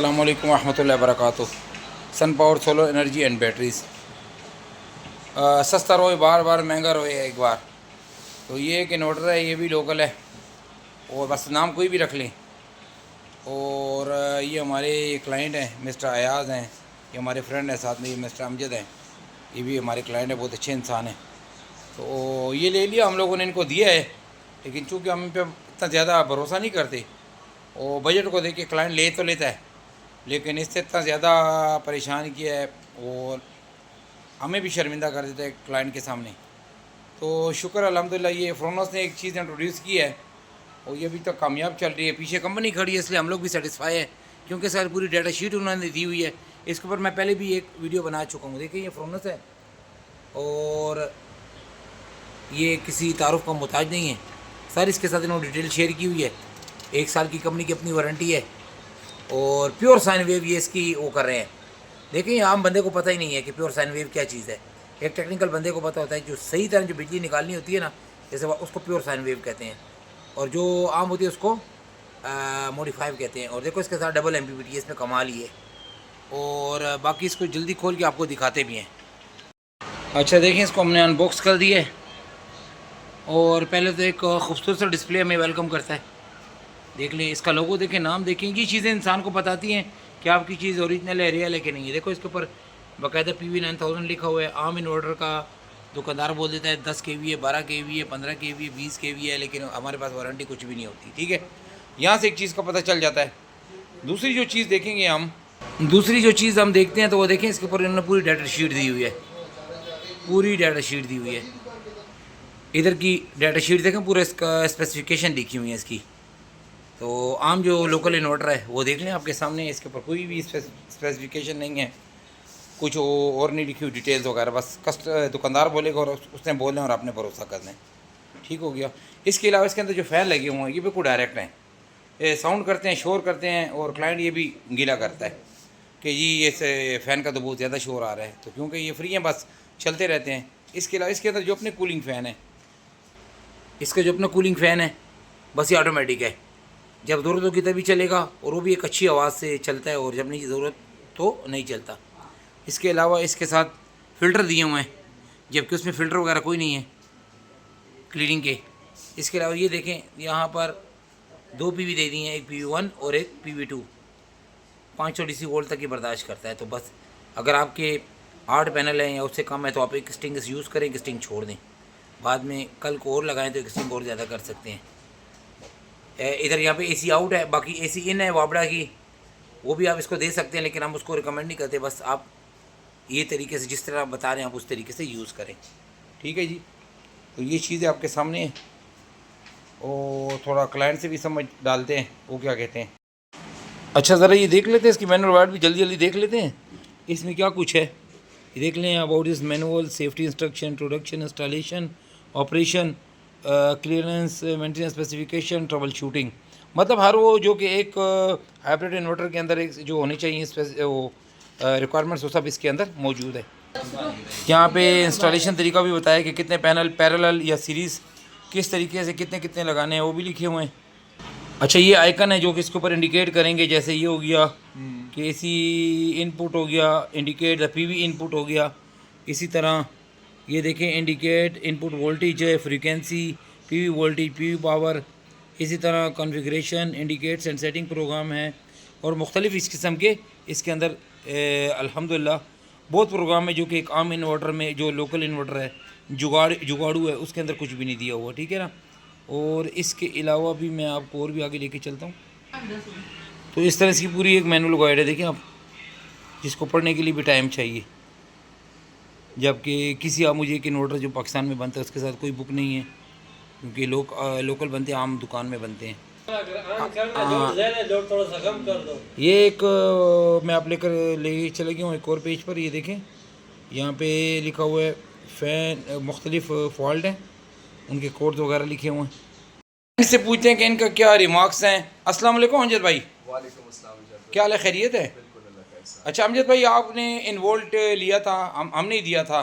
अस्सलाम वालेकुम रहमतुल्लाहि व बरकातुहू। Sun power solar energy and batteries सस्ता रोए बार बार महंगा रोए एक बार। तो ये एक इन्वर्टर है, ये भी लोकल है और बस नाम कोई भी रख लें। और ये हमारे क्लाइंट हैं मिस्टर अयाज़ हैं, ये हमारे फ्रेंड हैं, साथ में ये मिस्टर अमजद हैं, ये भी हमारे क्लाइंट हैं, बहुत अच्छे इंसान हैं। तो ये ले लिया हम लोगों ने, इनको दिया है, लेकिन चूँकि हम इन पर इतना ज़्यादा भरोसा नहीं करते और बजट को देख के क्लाइंट ले तो लेता है, लेकिन इससे इतना ज़्यादा परेशान किया है और हमें भी शर्मिंदा कर देता है क्लाइंट के सामने। तो शुक्र अल्हम्दुलिल्लाह ये फ्रोनस ने एक चीज़ इंट्रोड्यूस की है और ये अभी तक कामयाब चल रही है। पीछे कंपनी खड़ी है, इसलिए हम लोग भी सेटिस्फाई है, क्योंकि सर पूरी डाटा शीट उन्होंने दी हुई है। इसके ऊपर मैं पहले भी एक वीडियो बना चुका हूँ। देखिए ये फ्रोनस है और ये किसी तारुफ का मोहताज नहीं है सर। इसके साथ इन्होंने डिटेल शेयर की हुई है, 1 साल की कंपनी की अपनी वारंटी है और प्योर साइन वेव ये इसकी वो कर रहे हैं। देखिए आम बंदे को पता ही नहीं है कि प्योर साइन वेव क्या चीज़ है। एक टेक्निकल बंदे को पता होता है, जो सही तरह जो बिजली निकालनी होती है ना, जैसे उसको प्योर साइन वेव कहते हैं, और जो आम होती है उसको मॉडिफाइव कहते हैं। और देखो इसके साथ डबल MPPT, इसमें कमाल ही है। और बाकी इसको जल्दी खोल के आपको दिखाते भी हैं। अच्छा देखिए, इसको हमने अनबॉक्स कर दिया है और पहले तो एक खूबसूरत सा डिस्प्ले हमें वेलकम करता है। देख लें इसका लोगो, देखें, नाम देखें, ये चीज़ें इंसान को बताती हैं कि आपकी चीज़ ओरिजिनल है, रियल है कि नहीं है। देखो इसके ऊपर बाकायदा PV9000 लिखा हुआ है। आम इन्वर्टर का दुकानदार बोल देता है 10 kV है, 12 kV है, 15 kV है, 20 kV है, लेकिन हमारे पास वारंटी कुछ भी नहीं होती। ठीक है, यहाँ से एक चीज़ का पता चल जाता है। दूसरी जो चीज़ देखेंगे हम, दूसरी जो चीज़ हम देखते हैं तो वो देखें, इसके ऊपर इन्होंने पूरी डाटा शीट दी हुई है, पूरी डाटा शीट दी हुई है। इधर की डाटा शीट देखें, पूरा इसका स्पेसिफिकेशन लिखी हुई है इसकी। तो आम जो लोकल इन्वर्टर है वो देख लें आपके सामने, इसके ऊपर कोई भी स्पेसिफिकेशन नहीं है, कुछ और नहीं लिखी हुई डिटेल्स वगैरह। बस दुकानदार बोलेगा और उसने बोलना और आपने भरोसा करना है। ठीक हो गया। इसके अलावा इसके अंदर जो फ़ैन लगे हुए हैं ये बिल्कुल डायरेक्ट हैं, ये साउंड करते हैं, शोर करते हैं, और क्लाइंट ये भी गिला करता है कि जी ये फ़ैन का तो बहुत ज़्यादा शोर आ रहा है, तो क्योंकि ये फ्री हैं बस चलते रहते हैं। इसके अलावा इसके अंदर जो अपने कूलिंग फ़ैन है, इसका जो अपना कूलिंग फ़ैन है बस ये ऑटोमेटिक है, जब ज़रूरत होगी तभी चलेगा और वो भी एक अच्छी आवाज़ से चलता है, और जब नहीं ज़रूरत तो नहीं चलता। इसके अलावा इसके साथ फ़िल्टर दिए हुए हैं, जबकि उसमें फ़िल्टर वगैरह कोई नहीं है क्लीनिंग के। इसके अलावा ये देखें, यहाँ पर 2 PV दे दिए हैं, एक PV1 और एक PV2। 500 DC वोल्ट तक ही बर्दाश्त करता है। तो बस अगर आपके 8 पैनल हैं या उससे कम है तो आप एक स्टिंग यूज़ करें, एक स्टिंग छोड़ दें, बाद में कल को और लगाएं तो एक स्टिंग और ज़्यादा कर सकते हैं। इधर यहाँ पे AC आउट है, बाकी AC इन है वाबड़ा की, वो भी आप इसको दे सकते हैं, लेकिन हम उसको रिकमेंड नहीं करते। बस आप ये तरीके से जिस तरह आप बता रहे हैं आप उस तरीके से यूज़ करें। ठीक है जी। तो ये चीज़ें आपके सामने हैं और थोड़ा क्लाइंट से भी समझ डालते हैं वो क्या कहते हैं। अच्छा ज़रा ये देख लेते हैं, इसकी मैनुअल वर्ड भी जल्दी जल्दी देख लेते हैं, इसमें क्या कुछ है ये देख लें। About this manual, safety instruction, introduction, installation, operation, clearance, maintenance specification, trouble shooting. मतलब हर वो जो कि एक हाइब्रिड इन्वर्टर के अंदर एक जो होनी चाहिए वो रिक्वायरमेंट्स वो सब इसके अंदर मौजूद है। यहाँ पे इंस्टॉलेशन तरीका भी बताया कि कितने पैनल पैरेलल या सीरीज़ किस तरीके से कितने कितने लगाने हैं, वो भी लिखे हुए हैं। अच्छा ये आइकन है जो कि इसके ऊपर इंडिकेट करेंगे, जैसे ये हो गया कि AC इनपुट हो गया, इंडिकेट द PV इनपुट हो गया। इसी तरह ये देखें, इंडिकेट इनपुट वोल्टेज है, frequency, PV voltage, PV power. इसी तरह configuration, indicates and setting program है, और मुख्तलिफ़ इस किस्म के इसके अंदर अल्हम्दुलिल्लाह बहुत प्रोग्राम है, जो कि एक आम इन्वर्टर में, जो लोकल इन्वर्टर है, जुगाड़ू है, उसके अंदर कुछ भी नहीं दिया हुआ। ठीक है ना। और इसके अलावा भी मैं आपको और भी आगे लेके चलता हूँ। तो इस तरह इसकी पूरी एक मैनुअल गाइड है, देखें आप, जिसको पढ़ने के लिए भी टाइम चाहिए। जबकि किसी आप मुझे एक इन्वर्टर जो पाकिस्तान में बनता है उसके साथ कोई बुक नहीं है, क्योंकि लोकल बनते हैं, आम दुकान में बनते हैं। ये एक मैं आप ले चले गया हूँ एक और पेज पर। ये देखें, यहाँ पे लिखा हुआ है फ़ैन, मुख्तलिफ फॉल्ट हैं, उनके कोड्स वगैरह लिखे हुए हैं। इनसे पूछते हैं कि इनका क्या रिमार्क्स हैं। अस्सलाम वालेकुम अमजद भाई। वालेकुम अस्सलाम। क्या हाल है, खैरियत है? अच्छा अमजद भाई, आपने इनवोल्ट लिया था, हमने ही दिया था,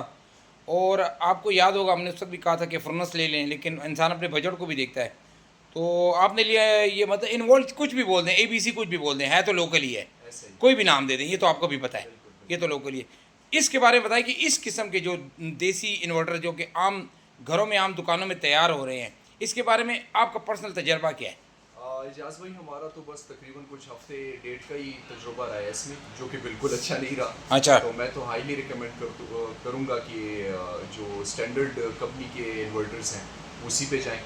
और आपको याद होगा हमने उस वक्त भी कहा था कि फ्रनस ले लें, लेकिन इंसान अपने बजट को भी देखता है। तो आपने लिया है ये, मतलब इनवोल्ट कुछ भी बोल दें, ABC कुछ भी बोल दें, है तो लोकल ही है। ऐसा ही। कोई भी नाम दे दें, ये तो आपको भी पता है, ये तो लोगों के लिए। इसके बारे में बताएं कि इस किस्म के जो देसी इन्वर्टर जो कि आम घरों में, आम दुकानों में तैयार हो रहे हैं, इसके बारे में आपका पर्सनल तजर्बा क्या है? एजाज भाई, हमारा तो बस तकरीबन कुछ हफ्ते डेढ़ का ही तजुर्बा रहा है इसमें, जो कि बिल्कुल अच्छा नहीं रहा। अच्छा। तो मैं तो हाईली रिकमेंड करूँगा कि जो स्टैंडर्ड कंपनी के इन्वर्टर्स हैं उसी पे जाएं।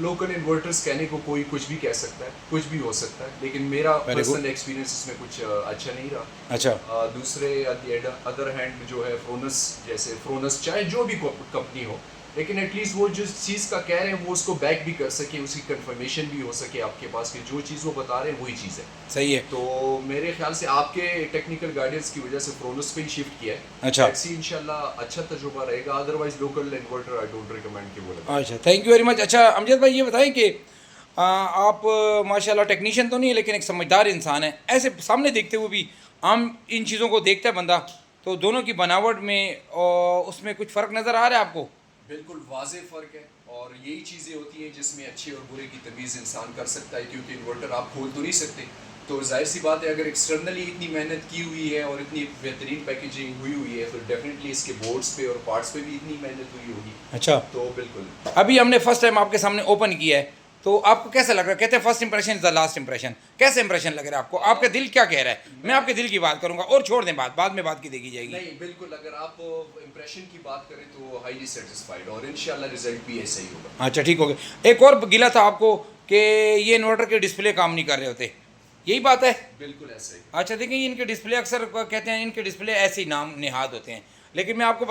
लोकल इन्वर्टर्स कहने को कोई कुछ भी कह सकता है, कुछ भी हो सकता है, लेकिन मेरा पर्सनल एक्सपीरियंस इसमें कुछ अच्छा नहीं रहा। अच्छा। दूसरे अदर हैंड जो है फ्रोनस, जैसे फ्रोनस चाहे जो भी कंपनी हो, लेकिन एटलीस्ट वो जिस चीज़ का कह रहे हैं वो उसको बैक भी कर सके, उसकी कंफर्मेशन भी हो सके आपके पास कि जो चीज़ वो बता रहे हैं वही चीज़ है। सही है। तो मेरे ख्याल से आपके टेक्निकल गाइडेंस की वजह से फ्रोनस पे ही शिफ्ट किया है। अच्छा। ऐसी इंशाल्लाह अच्छा तजुर्बा रहेगा, otherwise local inverter I don't recommend कि वो लगे। अच्छा, थैंक यू वेरी मच। अच्छा अमजद भाई, ये बताएं कि आप माशाल्लाह टेक्नीशियन तो नहीं है, लेकिन एक समझदार इंसान है। ऐसे सामने देखते हुए भी आम इन चीज़ों को देखता है बंदा, तो दोनों की बनावट में और उसमें कुछ फ़र्क नज़र आ रहा है आपको? बिल्कुल वाज़े फ़र्क है, और यही चीज़ें होती हैं जिसमें अच्छे और बुरे की तमीज़ इंसान कर सकता है, क्योंकि इन्वर्टर आप खोल तो नहीं सकते। तो जाहिर सी बात है, अगर एक्सटर्नली इतनी मेहनत की हुई है और इतनी बेहतरीन पैकेजिंग हुई है, तो डेफिनेटली इसके बोर्ड्स पे और पार्ट्स पे भी इतनी मेहनत हुई होगी। अच्छा। तो बिल्कुल। अभी हमने फर्स्ट टाइम आपके सामने ओपन किया है, तो आपको कैसा लग रहा है? कहते हैं first impression is the last impression. कैसे इंप्रेशन लग रहा है आपको? आपका दिल क्या कह रहा है? मैं आपके दिल की बात करूंगा और छोड़ दें बाद में बात की देखी जाएगी। नहीं, बिल्कुल, अगर आप इंप्रेशन की बात करें तो हाईली सेटिस्फाइड, और इंशाल्लाह रिजल्ट भी ऐसा ही होगा। अच्छा, ठीक हो गया। एक और गिला था आपको कि ये इन्वर्टर के डिस्प्ले काम नहीं कर रहे होते, यही बात है? बिल्कुल ऐसा ही। अच्छा, देखिए इनके डिस्प्ले अक्सर कहते हैं इनके डिस्प्ले ऐसे ही नाम निहाद होते हैं, लेकिन मैं आपको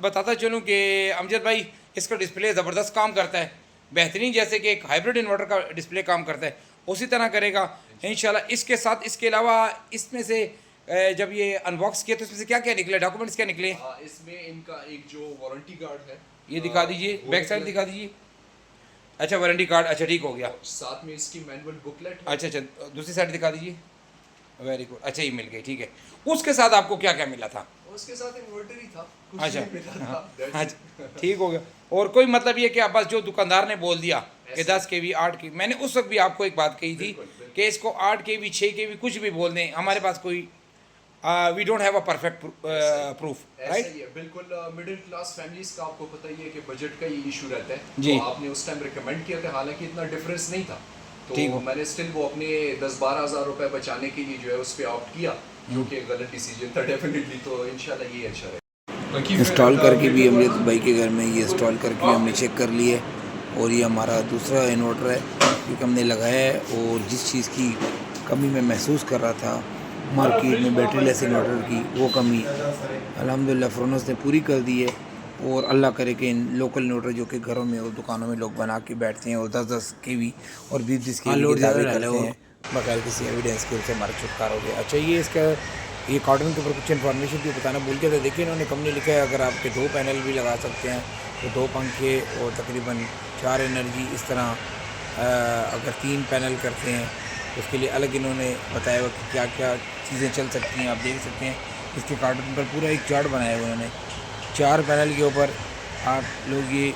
बताता चलूँ कि अमजद भाई, इसका डिस्प्ले ज़बरदस्त काम करता है, बेहतरीन, जैसे कि एक हाइब्रिड इन्वर्टर का डिस्प्ले काम करता है उसी तरह करेगा इंशाल्लाह। इसके साथ, इसके अलावा इसमें से जब ये अनबॉक्स किया तो इसमें से क्या क्या निकले, डॉक्यूमेंट्स क्या निकले? इसमें इनका एक जो वारंटी कार्ड है, ये दिखा दीजिए, बैक साइड दिखा दीजिए। अच्छा, वारंटी कार्ड, अच्छा ठीक हो गया। साथ में इसकी मैनुअल बुकलेट है। अच्छा, दूसरी साइड दिखा दीजिए। वेरी गुड, अच्छा ये मिल गई, ठीक है। उसके साथ आपको क्या क्या मिला था? उसके साथ इन्वर्टर ही था, कुछ अच्छा, नहीं मिला था। अच्छा ठीक हो गया। और कोई मतलब ये कि आप बस जो दुकानदार ने बोल दिया कि 10 kV 8 kV, मैंने उस वक्त भी आपको एक बात कही थी कि इसको 8 kV 6 kV कुछ भी बोल दें, हमारे पास कोई we don't have a perfect proof, right? बिल्कुल, मिडिल क्लास फैमिलीज का आपको पता ही है कि बजट का ही इशू रहता है। जी। तो आपने उस टाइम रिकमेंड किया था, हालांकि इतना डिफरेंस नहीं था, ठीक तो हो। मैंने स्टिल वो अपने 10-12 हज़ार रुपए बचाने के लिए जो है उस पर ऑप्ट किया, जो कि एक गलत डिसीजन था डेफिनेटली। तो इंशाल्लाह ये अच्छा रहेगा। इंस्टॉल करके भी अमजद भाई के घर में ये इंस्टॉल करके भी हमने चेक कर लिए, और ये हमारा दूसरा इन्वर्टर है क्योंकि हमने लगाया है, और जिस चीज़ की कमी मैं महसूस कर रहा था मार्केट में बैटरी लेस इन्वर्टर की, वो कमी अल्हम्दुलिल्लाह फ्रोनस ने पूरी कर दी है। और अल्लाह करे कि इन लोकल इन्वर्टर जो कि घरों में और दुकानों में लोग बना के बैठते हैं और 10-10 kV और 20-20 kV के दावे करते हैं, बगैर किसी एविडेंस के, उससे हमारा छुटकारा हो गया। अच्छा, ये इसका ये कार्टन के ऊपर कुछ इन्फॉर्मेशन भी बताना भूल गया था। देखिए इन्होंने कंपनी लिखा है अगर आपके 2 पैनल भी लगा सकते हैं तो 2 पंखे और तकरीबन 4 एनर्जी, इस तरह अगर 3 पैनल करते हैं उसके लिए अलग इन्होंने बताया हुआ कि क्या क्या चीज़ें चल सकती हैं। आप देख सकते हैं इसके कार्टन पर पूरा एक चार्ट बनाया हुआ उन्होंने, 4 पैनल के ऊपर आप लोग ये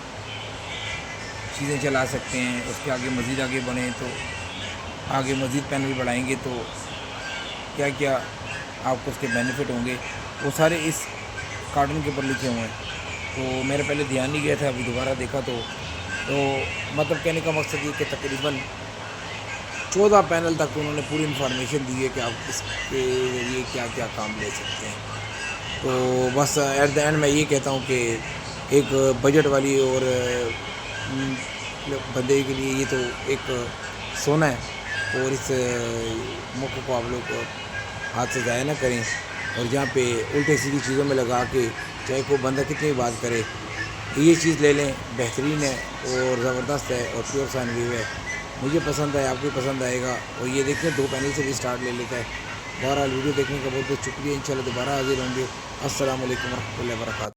चीज़ें चला सकते हैं। उसके आगे मज़ीद आगे बढ़ें तो आगे मज़ीद पैनल बढ़ाएंगे तो क्या क्या आपको उसके बेनिफिट होंगे, वो सारे इस कार्टन के ऊपर लिखे हुए हैं। तो मेरे पहले ध्यान नहीं गया था, अभी दोबारा देखा तो मतलब कहने का मकसद ये कि तकरीबन 14 पैनल तक उन्होंने पूरी इन्फॉर्मेशन दी है कि आप इसके ज़रिए क्या क्या काम ले सकते हैं। तो बस एट द एंड मैं ये कहता हूँ कि एक बजट वाली और बंदे के लिए ये तो एक सोना है, और इस मौके को आप लोग हाथ से ज़ाया ना करें, और जहाँ पे उल्टे सीधी चीज़ों में लगा के चाहे कोई बंदा कितनी बात करे, ये चीज़ ले लें, बेहतरीन है और ज़बरदस्त है और प्योर साइन वेव है। मुझे पसंद है, आपको पसंद आएगा। और ये देखिए 2 पैनल से भी स्टार्ट ले लेता है। बहरहाल वीडियो देखने का बहुत बहुत शुक्रिया। इंशाल्लाह दोबारा हाजिर होंगे। अस्सलाम वालेकुम रहमतुल्लाहि व बरकातहू।